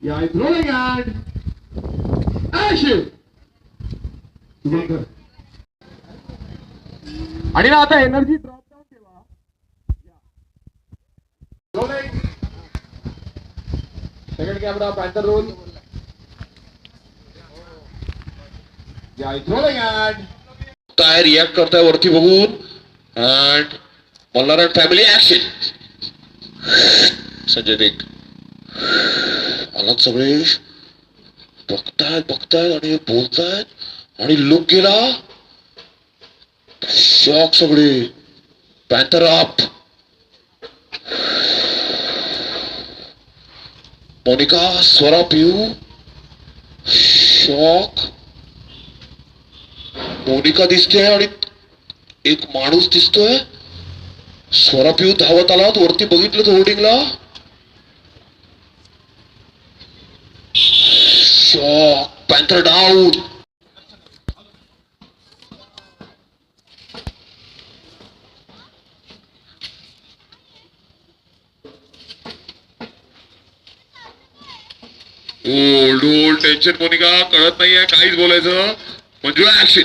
Yeah, it's rolling and action. आणि ना आता एनर्जी ड्रॉप डाऊन ठेवा. Rolling. Second camera panther roll. या इट्स रोलिंग अँड काय रिॲक्ट करताय वरती बघून. And Malhar family action. Sanjay देक आलात सगळे बघतायत आणि बोलतायत आणि लुक गेला. शॉक सगळे. Panther up. मोनिका स्वरा पिऊ शॉक. मोनिका दिसते आणि एक माणूस दिसतोय. स्वरा पिऊ धावत आलात वरती बघितलं होर्डिंगला. Shock. Panther down. Tension Monika कळत नाहीये काहीच बोलायचं. मंजुळा ऍक्शन.